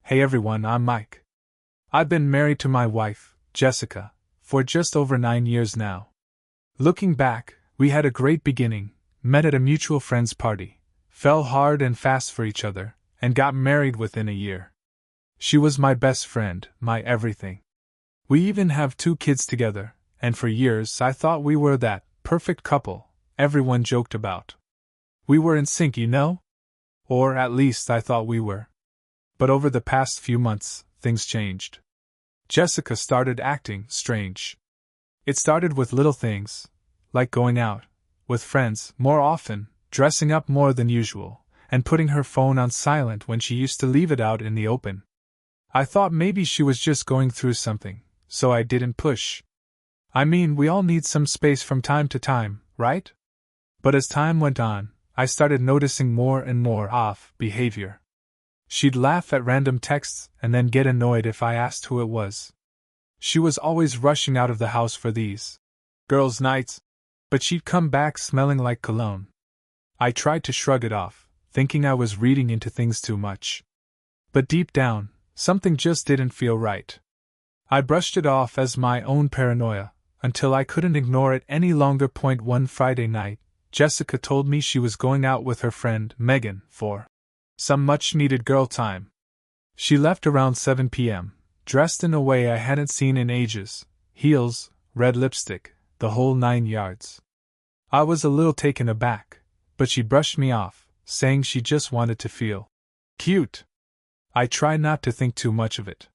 Hey everyone, I'm Mike. I've been married to my wife, Jessica, for just over 9 years now. Looking back, we had a great beginning, met at a mutual friend's party, fell hard and fast for each other, and got married within a year. She was my best friend, my everything. We even have 2 kids together, and for years I thought we were that perfect couple everyone joked about. We were in sync, you know? Or at least I thought we were. But over the past few months, things changed. Jessica started acting strange. It started with little things, like going out with friends more often, dressing up more than usual, and putting her phone on silent when she used to leave it out in the open. I thought maybe she was just going through something, so I didn't push. I mean, we all need some space from time to time, right? But as time went on, I started noticing more and more off behavior. She'd laugh at random texts and then get annoyed if I asked who it was. She was always rushing out of the house for these girls' nights, but she'd come back smelling like cologne. I tried to shrug it off, thinking I was reading into things too much. But deep down, something just didn't feel right. I brushed it off as my own paranoia, until I couldn't ignore it any longer. One Friday night, Jessica told me she was going out with her friend Megan for some much-needed girl time. She left around 7 p.m., dressed in a way I hadn't seen in ages, heels, red lipstick, the whole 9 yards. I was a little taken aback, but she brushed me off, saying she just wanted to feel cute. I tried not to think too much of it.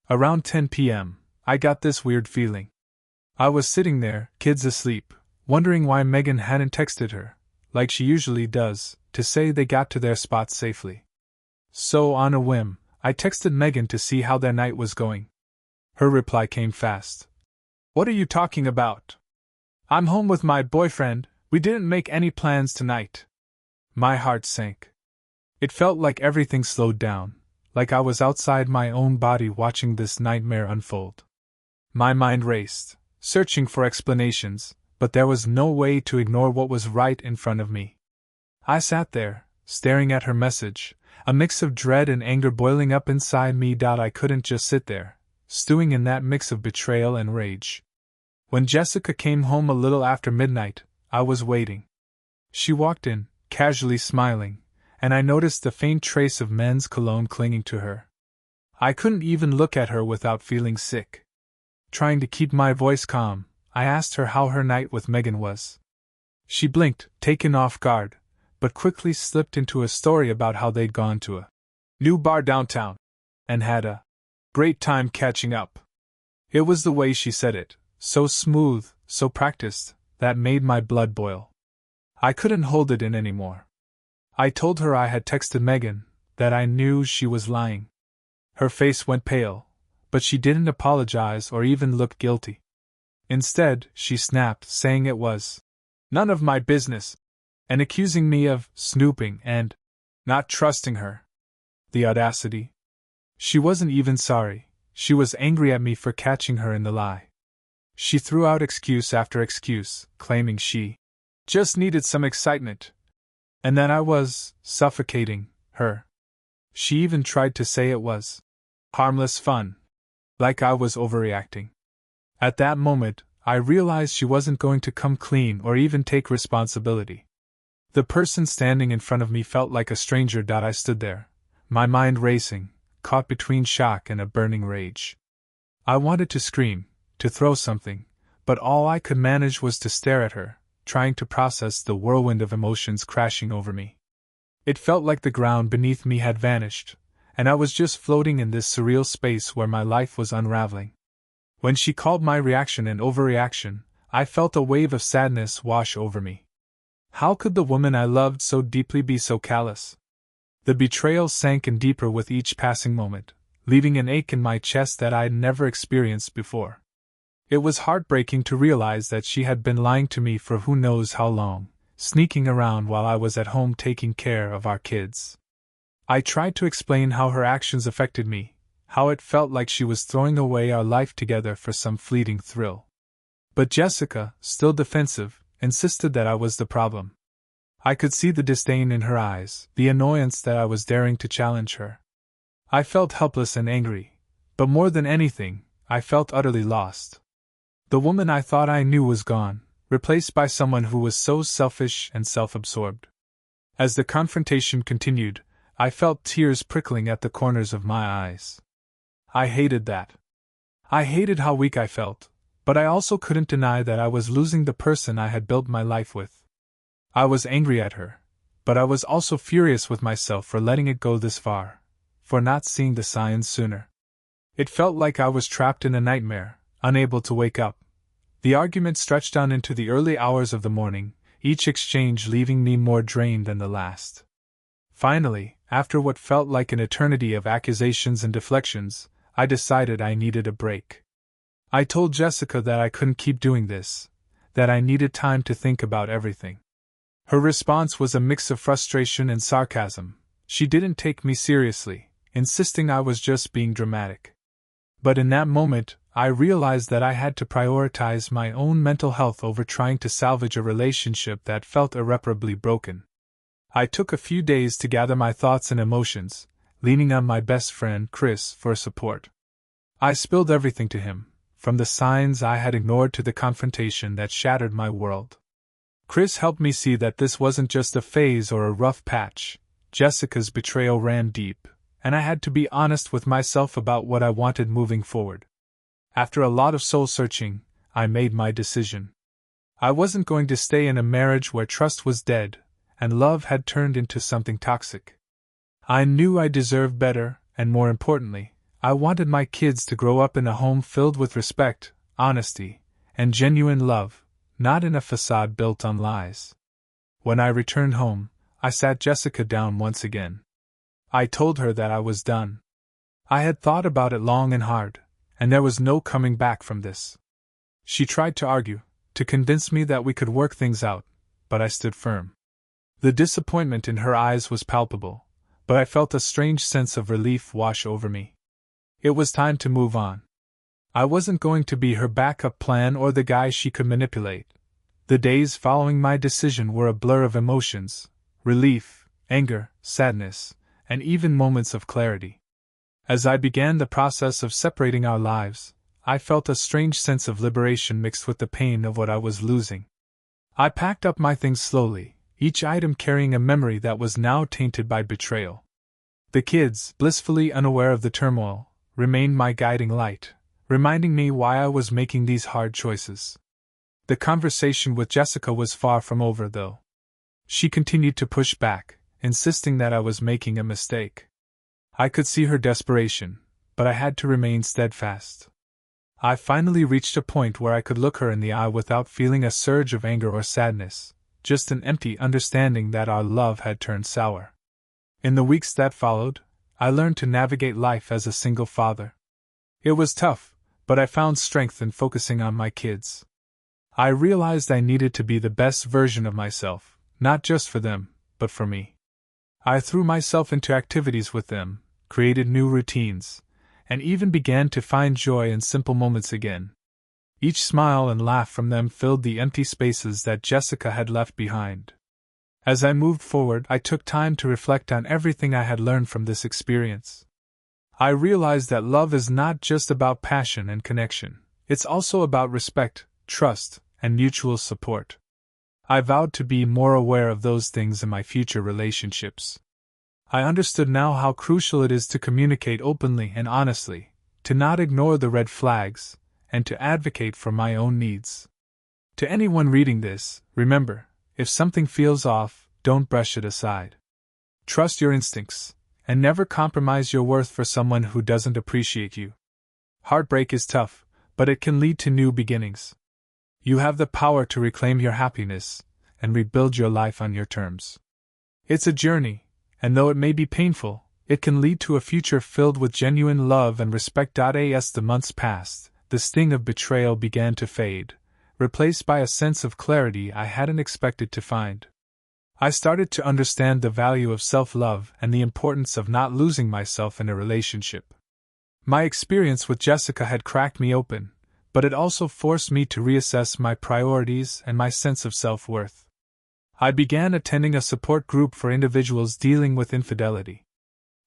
Around 10 p.m., I got this weird feeling. I was sitting there, kids asleep, wondering why Megan hadn't texted her, like she usually does, to say they got to their spot safely. So, on a whim, I texted Megan to see how their night was going. Her reply came fast. "What are you talking about? I'm home with my boyfriend, we didn't make any plans tonight." My heart sank. It felt like everything slowed down, like I was outside my own body watching this nightmare unfold. My mind raced, searching for explanations, but there was no way to ignore what was right in front of me. I sat there, staring at her message, a mix of dread and anger boiling up inside me. I couldn't just sit there, stewing in that mix of betrayal and rage. When Jessica came home a little after midnight, I was waiting. She walked in, casually smiling, and I noticed the faint trace of men's cologne clinging to her. I couldn't even look at her without feeling sick. Trying to keep my voice calm, I asked her how her night with Megan was. She blinked, taken off guard, but quickly slipped into a story about how they'd gone to a new bar downtown and had a great time catching up. It was the way she said it, so smooth, so practiced, that made my blood boil. I couldn't hold it in anymore. I told her I had texted Megan, that I knew she was lying. Her face went pale, but she didn't apologize or even look guilty. Instead, she snapped, saying it was none of my business, and accusing me of snooping and not trusting her. The audacity. She wasn't even sorry, she was angry at me for catching her in the lie. She threw out excuse after excuse, claiming she just needed some excitement, and that I was suffocating her. She even tried to say it was harmless fun, like I was overreacting. At that moment, I realized she wasn't going to come clean or even take responsibility. The person standing in front of me felt like a stranger. I stood there, my mind racing, caught between shock and a burning rage. I wanted to scream, to throw something, but all I could manage was to stare at her, trying to process the whirlwind of emotions crashing over me. It felt like the ground beneath me had vanished, and I was just floating in this surreal space where my life was unraveling. When she called my reaction an overreaction, I felt a wave of sadness wash over me. How could the woman I loved so deeply be so callous? The betrayal sank in deeper with each passing moment, leaving an ache in my chest that I'd never experienced before. It was heartbreaking to realize that she had been lying to me for who knows how long, sneaking around while I was at home taking care of our kids. I tried to explain how her actions affected me, how it felt like she was throwing away our life together for some fleeting thrill. But Jessica, still defensive, insisted that I was the problem. I could see the disdain in her eyes, the annoyance that I was daring to challenge her. I felt helpless and angry, but more than anything, I felt utterly lost. The woman I thought I knew was gone, replaced by someone who was so selfish and self-absorbed. As the confrontation continued, I felt tears prickling at the corners of my eyes. I hated that. I hated how weak I felt, but I also couldn't deny that I was losing the person I had built my life with. I was angry at her, but I was also furious with myself for letting it go this far, for not seeing the signs sooner. It felt like I was trapped in a nightmare, unable to wake up. The argument stretched on into the early hours of the morning, each exchange leaving me more drained than the last. Finally, after what felt like an eternity of accusations and deflections, I decided I needed a break. I told Jessica that I couldn't keep doing this, that I needed time to think about everything. Her response was a mix of frustration and sarcasm. She didn't take me seriously, insisting I was just being dramatic. But in that moment, I realized that I had to prioritize my own mental health over trying to salvage a relationship that felt irreparably broken. I took a few days to gather my thoughts and emotions, leaning on my best friend, Chris, for support. I spilled everything to him, from the signs I had ignored to the confrontation that shattered my world. Chris helped me see that this wasn't just a phase or a rough patch. Jessica's betrayal ran deep, and I had to be honest with myself about what I wanted moving forward. After a lot of soul-searching, I made my decision. I wasn't going to stay in a marriage where trust was dead, and love had turned into something toxic. I knew I deserved better, and more importantly, I wanted my kids to grow up in a home filled with respect, honesty, and genuine love, not in a facade built on lies. When I returned home, I sat Jessica down once again. I told her that I was done. I had thought about it long and hard, and there was no coming back from this. She tried to argue, to convince me that we could work things out, but I stood firm. The disappointment in her eyes was palpable, but I felt a strange sense of relief wash over me. It was time to move on. I wasn't going to be her backup plan or the guy she could manipulate. The days following my decision were a blur of emotions: relief, anger, sadness, and even moments of clarity. As I began the process of separating our lives, I felt a strange sense of liberation mixed with the pain of what I was losing. I packed up my things slowly, each item carrying a memory that was now tainted by betrayal. The kids, blissfully unaware of the turmoil, remained my guiding light, reminding me why I was making these hard choices. The conversation with Jessica was far from over, though. She continued to push back, insisting that I was making a mistake. I could see her desperation, but I had to remain steadfast. I finally reached a point where I could look her in the eye without feeling a surge of anger or sadness, just an empty understanding that our love had turned sour. In the weeks that followed, I learned to navigate life as a single father. It was tough, but I found strength in focusing on my kids. I realized I needed to be the best version of myself, not just for them, but for me. I threw myself into activities with them, created new routines, and even began to find joy in simple moments again. Each smile and laugh from them filled the empty spaces that Jessica had left behind. As I moved forward, I took time to reflect on everything I had learned from this experience. I realized that love is not just about passion and connection, it's also about respect, trust, and mutual support. I vowed to be more aware of those things in my future relationships. I understood now how crucial it is to communicate openly and honestly, to not ignore the red flags, and to advocate for my own needs. To anyone reading this, remember, if something feels off, don't brush it aside. Trust your instincts, and never compromise your worth for someone who doesn't appreciate you. Heartbreak is tough, but it can lead to new beginnings. You have the power to reclaim your happiness and rebuild your life on your terms. It's a journey, and though it may be painful, it can lead to a future filled with genuine love and respect. As the months passed, the sting of betrayal began to fade, replaced by a sense of clarity I hadn't expected to find. I started to understand the value of self-love and the importance of not losing myself in a relationship. My experience with Jessica had cracked me open, but it also forced me to reassess my priorities and my sense of self-worth. I began attending a support group for individuals dealing with infidelity.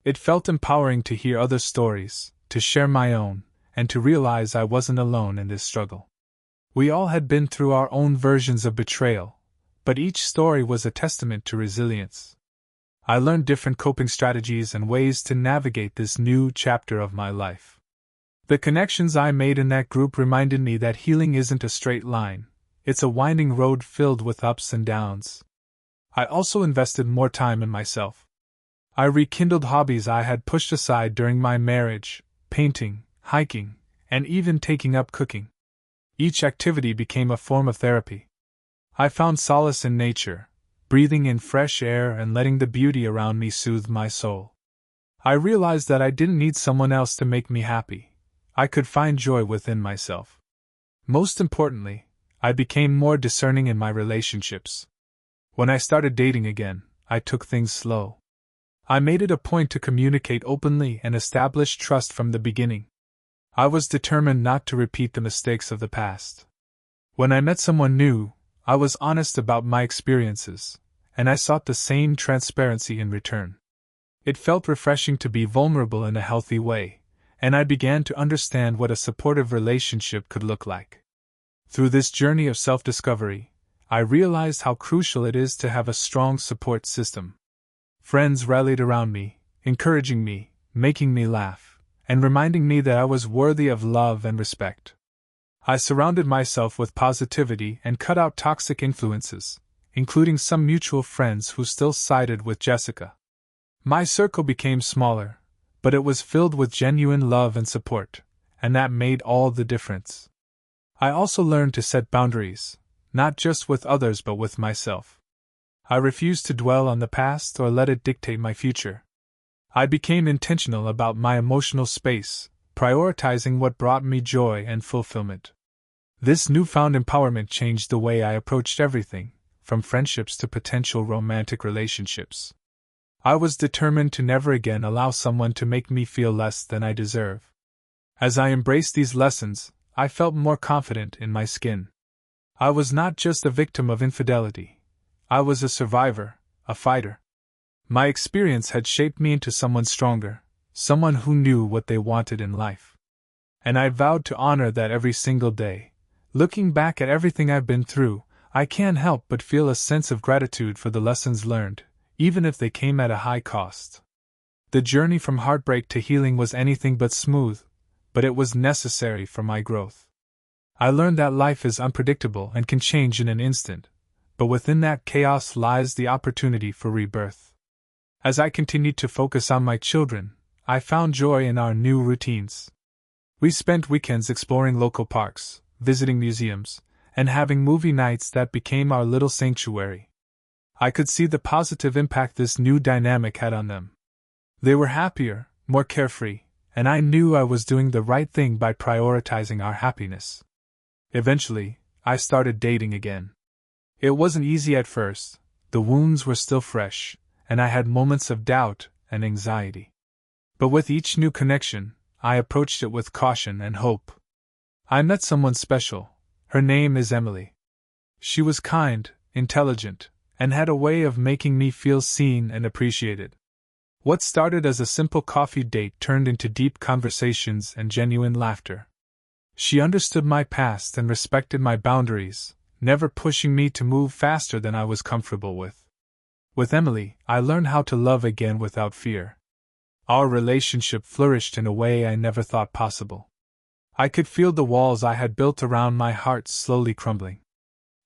It felt empowering to hear other stories, to share my own, and to realize I wasn't alone in this struggle. We all had been through our own versions of betrayal, but each story was a testament to resilience. I learned different coping strategies and ways to navigate this new chapter of my life. The connections I made in that group reminded me that healing isn't a straight line, it's a winding road filled with ups and downs. I also invested more time in myself. I rekindled hobbies I had pushed aside during my marriage: painting, hiking, and even taking up cooking. Each activity became a form of therapy. I found solace in nature, breathing in fresh air and letting the beauty around me soothe my soul. I realized that I didn't need someone else to make me happy. I could find joy within myself. Most importantly, I became more discerning in my relationships. When I started dating again, I took things slow. I made it a point to communicate openly and establish trust from the beginning. I was determined not to repeat the mistakes of the past. When I met someone new, I was honest about my experiences, and I sought the same transparency in return. It felt refreshing to be vulnerable in a healthy way, and I began to understand what a supportive relationship could look like. Through this journey of self-discovery, I realized how crucial it is to have a strong support system. Friends rallied around me, encouraging me, making me laugh, and reminding me that I was worthy of love and respect. I surrounded myself with positivity and cut out toxic influences, including some mutual friends who still sided with Jessica. My circle became smaller, but it was filled with genuine love and support, and that made all the difference. I also learned to set boundaries, not just with others but with myself. I refused to dwell on the past or let it dictate my future. I became intentional about my emotional space, prioritizing what brought me joy and fulfillment. This newfound empowerment changed the way I approached everything, from friendships to potential romantic relationships. I was determined to never again allow someone to make me feel less than I deserve. As I embraced these lessons, I felt more confident in my skin. I was not just a victim of infidelity. I was a survivor, a fighter. My experience had shaped me into someone stronger, someone who knew what they wanted in life. And I vowed to honor that every single day. Looking back at everything I've been through, I can't help but feel a sense of gratitude for the lessons learned, even if they came at a high cost. The journey from heartbreak to healing was anything but smooth, but it was necessary for my growth. I learned that life is unpredictable and can change in an instant, but within that chaos lies the opportunity for rebirth. As I continued to focus on my children, I found joy in our new routines. We spent weekends exploring local parks, visiting museums, and having movie nights that became our little sanctuary. I could see the positive impact this new dynamic had on them. They were happier, more carefree, and I knew I was doing the right thing by prioritizing our happiness. Eventually, I started dating again. It wasn't easy at first, the wounds were still fresh, and I had moments of doubt and anxiety. But with each new connection, I approached it with caution and hope. I met someone special. Her name is Emily. She was kind, intelligent, and had a way of making me feel seen and appreciated. What started as a simple coffee date turned into deep conversations and genuine laughter. She understood my past and respected my boundaries, never pushing me to move faster than I was comfortable with. With Emily, I learned how to love again without fear. Our relationship flourished in a way I never thought possible. I could feel the walls I had built around my heart slowly crumbling.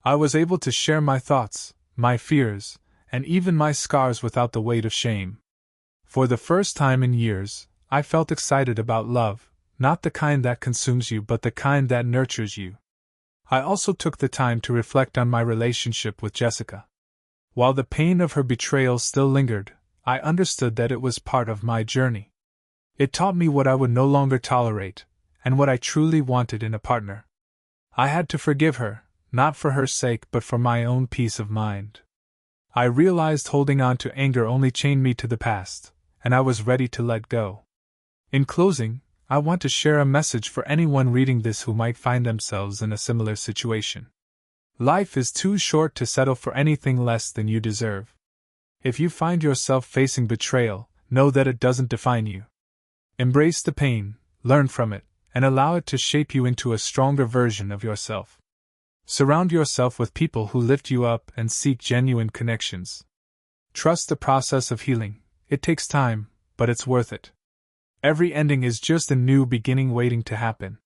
I was able to share my thoughts, my fears, and even my scars without the weight of shame. For the first time in years, I felt excited about love, not the kind that consumes you but the kind that nurtures you. I also took the time to reflect on my relationship with Jessica. While the pain of her betrayal still lingered, I understood that it was part of my journey. It taught me what I would no longer tolerate, and what I truly wanted in a partner. I had to forgive her, not for her sake but for my own peace of mind. I realized holding on to anger only chained me to the past, and I was ready to let go. In closing, I want to share a message for anyone reading this who might find themselves in a similar situation. Life is too short to settle for anything less than you deserve. If you find yourself facing betrayal, know that it doesn't define you. Embrace the pain, learn from it, and allow it to shape you into a stronger version of yourself. Surround yourself with people who lift you up and seek genuine connections. Trust the process of healing. It takes time, but it's worth it. Every ending is just a new beginning waiting to happen.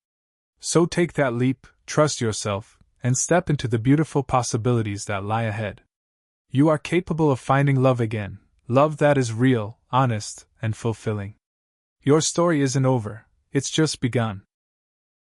So take that leap, trust yourself, and step into the beautiful possibilities that lie ahead. You are capable of finding love again, love that is real, honest, and fulfilling. Your story isn't over, it's just begun.